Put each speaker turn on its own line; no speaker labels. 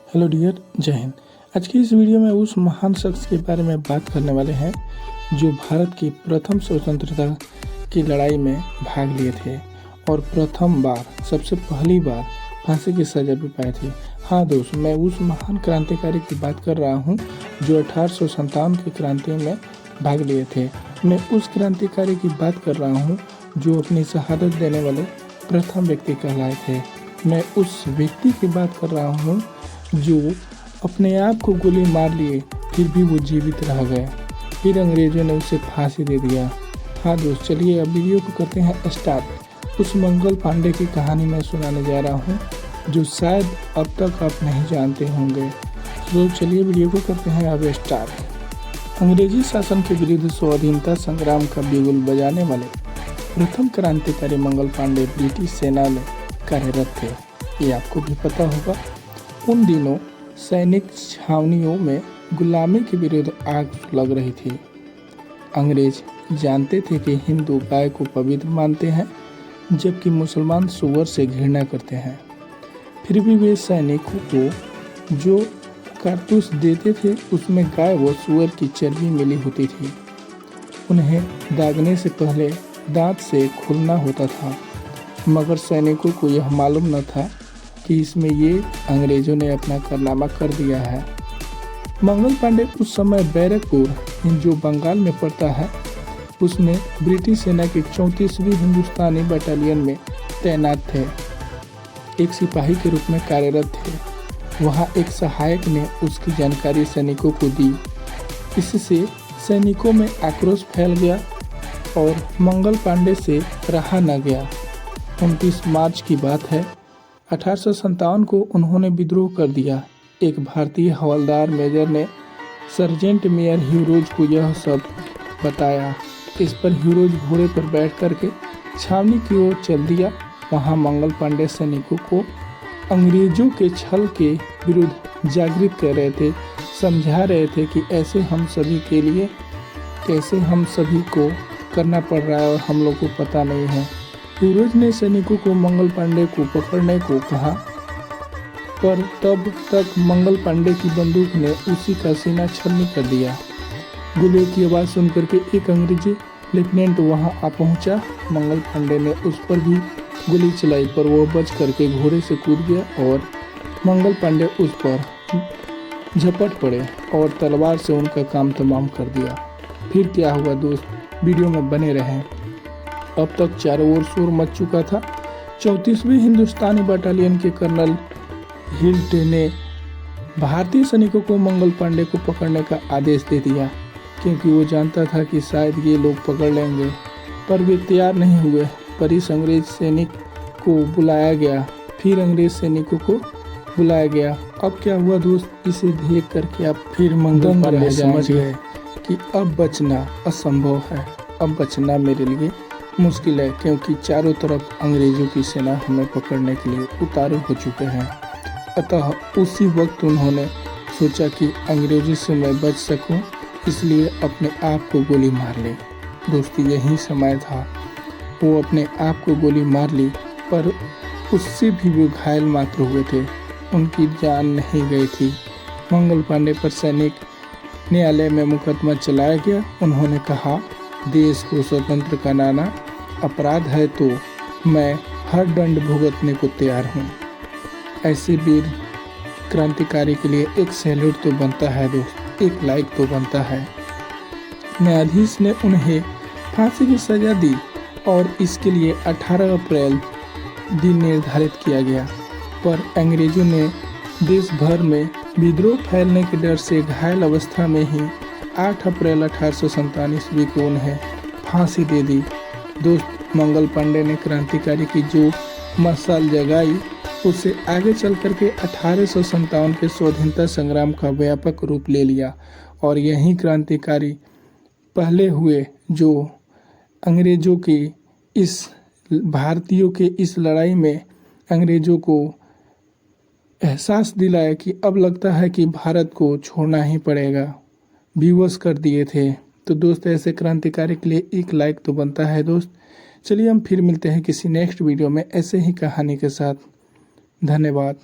Hello dear, जय हिंद। आज की इस वीडियो में उस महान शख्स के बारे में बात करने वाले हैं जो भारत की प्रथम स्वतंत्रता की लड़ाई में भाग लिए थे और प्रथम बार, सबसे पहली बार फांसी की सजा भी पाए थे। हाँ दोस्त, मैं उस महान क्रांतिकारी की बात कर रहा हूँ जो 1857 की क्रांति में भाग लिए थे। मैं उस क्रांतिकारी की बात कर रहा हूँ जो अपनी शहादत देने वाले प्रथम व्यक्ति कहलाए थे। मैं उस व्यक्ति की बात कर रहा हूँ जो अपने आप को गोली मार लिए, फिर भी वो जीवित रह गए। फिर अंग्रेजों ने उसे फांसी दे दिया। हाँ दोस्त, चलिए अब वीडियो को करते हैं स्टार्ट। उस मंगल पांडे की कहानी मैं सुनाने जा रहा हूँ जो शायद अब तक आप नहीं जानते होंगे। तो चलिए वीडियो को करते हैं अब स्टार्ट। अंग्रेजी शासन के विरुद्ध स्वाधीनता संग्राम का बिगुल बजाने वाले प्रथम क्रांतिकारी मंगल पांडे ब्रिटिश सेना में कार्यरत थे। ये आपको भी पता होगा। उन दिनों सैनिक छावनियों में गुलामी के विरुद्ध आग लग रही थी। अंग्रेज जानते थे कि हिंदू गाय को पवित्र मानते हैं जबकि मुसलमान सूअर से घृणा करते हैं। फिर भी वे सैनिकों को जो कारतूस देते थे उसमें गाय व सूअर की चर्बी मिली होती थी। उन्हें दागने से पहले दांत से खुलना होता था, मगर सैनिकों को यह मालूम न था कि इसमें ये अंग्रेजों ने अपना कारनामा कर दिया है। मंगल पांडे उस समय बैरकपुर, जो बंगाल में पड़ता है, उसमें ब्रिटिश सेना की 34वीं हिंदुस्तानी बटालियन में तैनात थे। एक सिपाही के रूप में कार्यरत थे। वहाँ एक सहायक ने उसकी जानकारी सैनिकों को दी। इससे सैनिकों में आक्रोश फैल गया और मंगल पांडे से रहा न गया। 29 मार्च की बात है। 1857 को उन्होंने विद्रोह कर दिया। एक भारतीय हवलदार मेजर ने सर्जेंट मेयर ह्यूरोज को यह सब बताया। इस पर ह्यूरोज घोड़े पर बैठ करके छावनी की ओर चल दिया। वहां मंगल पांडे सैनिकों को अंग्रेजों के छल के विरुद्ध जागृत कर रहे थे, समझा रहे थे कि ऐसे हम सभी के लिए, कैसे हम सभी को करना पड़ रहा है और हम लोग को पता नहीं है। ह्यूरोज ने सैनिकों को मंगल पांडे को पकड़ने को कहा, पर तब तक मंगल पांडे की बंदूक ने उसी का सीना छलनी कर दिया। गोलियों की आवाज़ सुनकर के एक अंग्रेजी लेफ्टिनेंट वहां आ पहुंचा। मंगल पांडे ने उस पर भी गोली चलाई, पर वह बच करके घोड़े से कूद गया और मंगल पांडे उस पर झपट पड़े और तलवार से उनका काम तमाम कर दिया। फिर क्या हुआ दोस्त, वीडियो में बने रहें। अब तक चारों ओर शोर मच चुका था। 34वीं हिंदुस्तानी बटालियन के कर्नल हिल्ट ने भारतीय सैनिकों को मंगल पांडे को पकड़ने का आदेश दे दिया, क्योंकि वो जानता था कि शायद ये लोग पकड़ लेंगे, पर वे तैयार नहीं हुए। पर इस अंग्रेज सैनिक को बुलाया गया। फिर अंग्रेज सैनिकों को बुलाया गया। अब क्या हुआ दोस्त, इसे देख करके आप फिर मंगल पांडे समझ गए कि अब बचना असंभव है। अब बचना मेरे लिए मुश्किल है, क्योंकि चारों तरफ अंग्रेजों की सेना हमें पकड़ने के लिए उतारू हो चुके हैं। अतः उसी वक्त उन्होंने सोचा कि अंग्रेजों से मैं बच सकूं, इसलिए अपने आप को गोली मार ली। दोस्ती यही समय था। वो अपने आप को गोली मार ली, पर उससे भी वो घायल मात्र हुए थे, उनकी जान नहीं गई थी। मंगल पांडे पर सैनिक न्यायालय में मुकदमा चलाया गया। उन्होंने कहा, देश को स्वतंत्र कराना अपराध है तो मैं हर दंड भुगतने को तैयार हूँ। ऐसे वीर क्रांतिकारी के लिए एक सैल्यूट तो बनता है दोस्त, एक लाइक तो बनता है। न्यायाधीश ने उन्हें फांसी की सजा दी और इसके लिए 18 अप्रैल दिन निर्धारित किया गया, पर अंग्रेजों ने देश भर में विद्रोह फैलने के डर से घायल अवस्था में ही 8 अप्रैल 1847 ईस्वी को उन्हें फांसी दे दी। दोस्त, मंगल पांडे ने क्रांतिकारी की जो मशाल जगाई, उससे आगे चल करके 1857 के स्वाधीनता संग्राम का व्यापक रूप ले लिया। और यही क्रांतिकारी पहले हुए जो अंग्रेजों की इस भारतीयों के इस लड़ाई में अंग्रेजों को एहसास दिलाया कि अब लगता है कि भारत को छोड़ना ही पड़ेगा, विवश कर दिए थे। तो दोस्त, ऐसे क्रांतिकारी के लिए एक लाइक तो बनता है दोस्त। चलिए हम फिर मिलते हैं किसी नेक्स्ट वीडियो में ऐसे ही कहानी के साथ। धन्यवाद।